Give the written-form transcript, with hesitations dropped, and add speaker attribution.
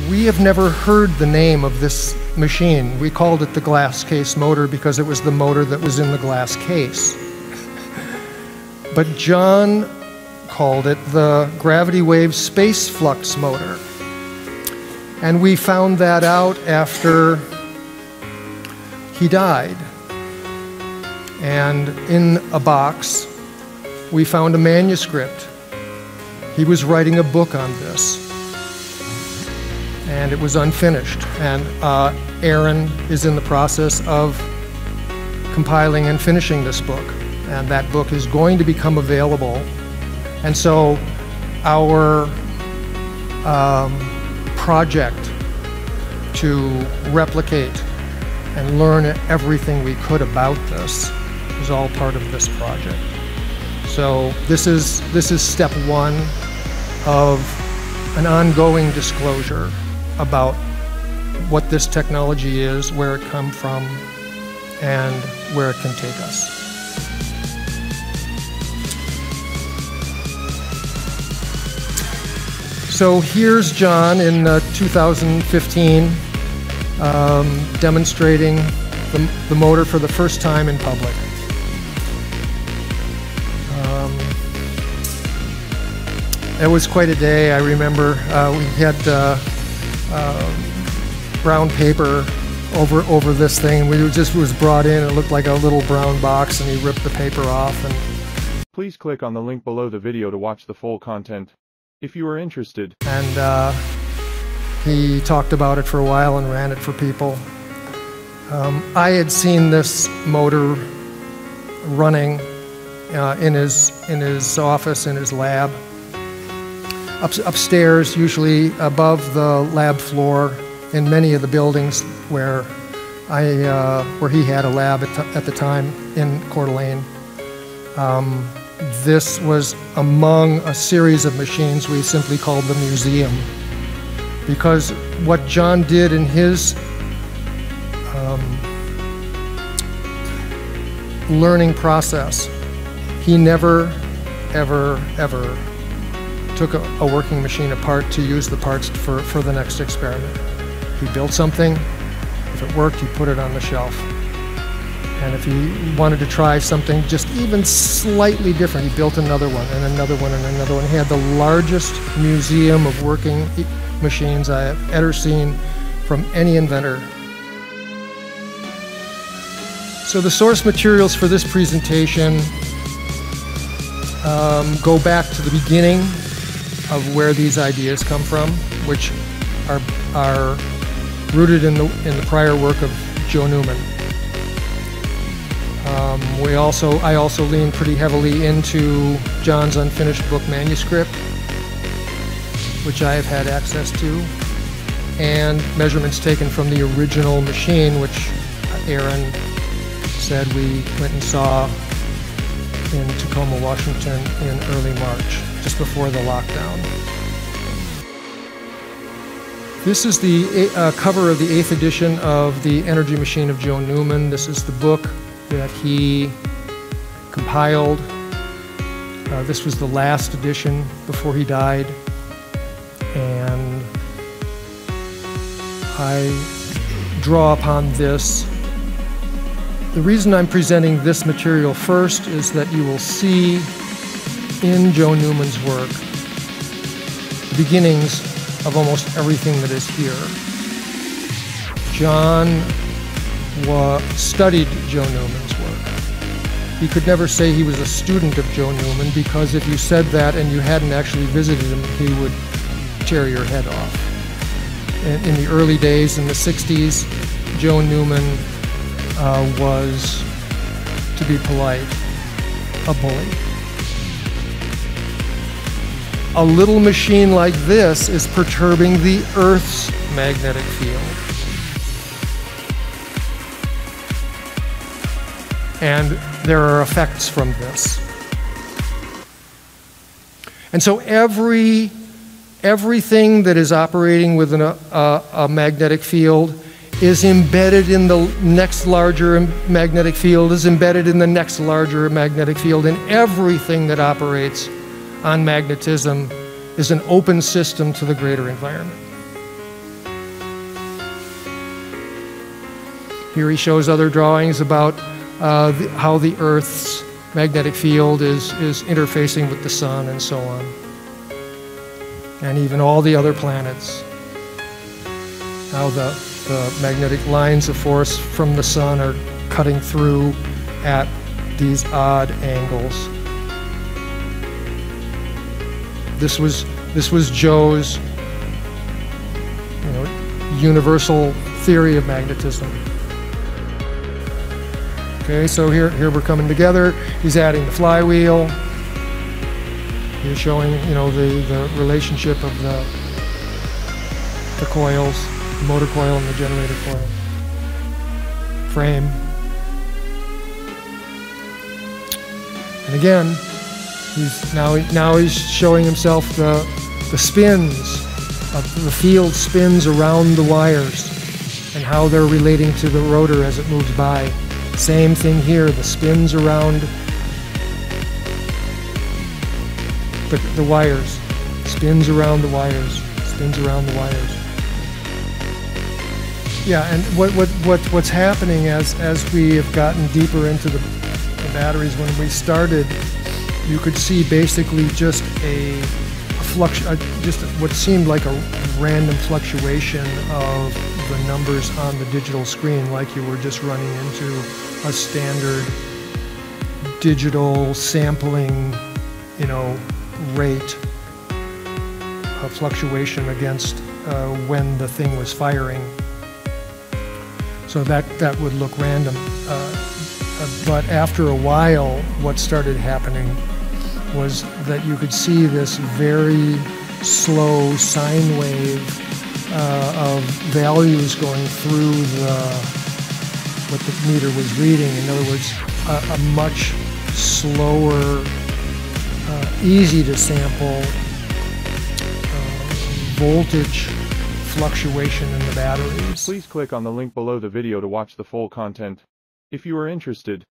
Speaker 1: We have never heard the name of this machine. We called it the glass case motor because it was the motor that was in the glass case. But John called it the gravity wave space flux motor. And we found that out after he died. And in a box, we found a manuscript. He was writing a book on this. And it was unfinished. And Aaron is in the process of compiling and finishing this book. And that book is going to become available. And so our project to replicate and learn everything we could about this is all part of this project. So this is step one of an ongoing disclosure about what this technology is, where it come from, and where it can take us. So here's John in 2015 demonstrating the motor for the first time in public. It was quite a day. I remember we had brown paper over this thing. We just was brought in. It looked like a little brown box, and he ripped the paper off. And
Speaker 2: please click on the link below the video to watch the full content, if you are interested.
Speaker 1: And he talked about it for a while and ran it for people. I had seen this motor running in his office, in his lab. Upstairs, usually above the lab floor, in many of the buildings where he had a lab at the time in Coeur d'Alene. This was among a series of machines we simply called the museum, because what John did in his learning process, he never, ever took a working machine apart to use the parts for the next experiment. He built something. If it worked, he put it on the shelf. And if he wanted to try something just even slightly different, he built another one and another one and another one. He had the largest museum of working machines I have ever seen from any inventor. So the source materials for this presentation go back to the beginning of where these ideas come from, which are rooted in the prior work of Joe Newman. I also lean pretty heavily into John's unfinished book manuscript, which I have had access to, and measurements taken from the original machine, which Aaron said we went and saw in Tacoma, Washington in early March, just before the lockdown. This is the cover of the 8th edition of The Energy Machine of Joe Newman. This is the book that he compiled. This was the last edition before he died. And I draw upon this. The reason I'm presenting this material first is that you will see in Joe Newman's work the beginnings of almost everything that is here. John studied Joe Newman's work. He could never say he was a student of Joe Newman, because if you said that and you hadn't actually visited him, he would tear your head off. In the early days, in the 60s, Joe Newman was, to be polite, a bully. A little machine like this is perturbing the Earth's magnetic field. And there are effects from this. And so everything that is operating within a magnetic field is embedded in the next larger magnetic field, is embedded in the next larger magnetic field, and everything that operates on magnetism is an open system to the greater environment. Here he shows other drawings about how the Earth's magnetic field is interfacing with the sun and so on. And even all the other planets. How the magnetic lines of force from the sun are cutting through at these odd angles. This was Joe's, universal theory of magnetism. Okay, so here we're coming together. He's adding the flywheel. He's showing, the relationship of the coils, the motor coil and the generator coil frame. And again, he's showing himself the spins of the field spins around the wires and how they're relating to the rotor as it moves by. Same thing here, the spins around the wires, spins around the wires, spins around the wires. Yeah, and what's happening as we have gotten deeper into the batteries, when we started, you could see basically just just what seemed like a random fluctuation of the numbers on the digital screen, like you were just running into a standard digital sampling, rate of fluctuation against when the thing was firing. So that would look random. But after a while, what started happening was that you could see this very slow sine wave of values going through what the meter was reading. In other words, a much slower, easy to sample voltage fluctuation in the batteries.
Speaker 2: Please click on the link below the video to watch the full content. If you are interested,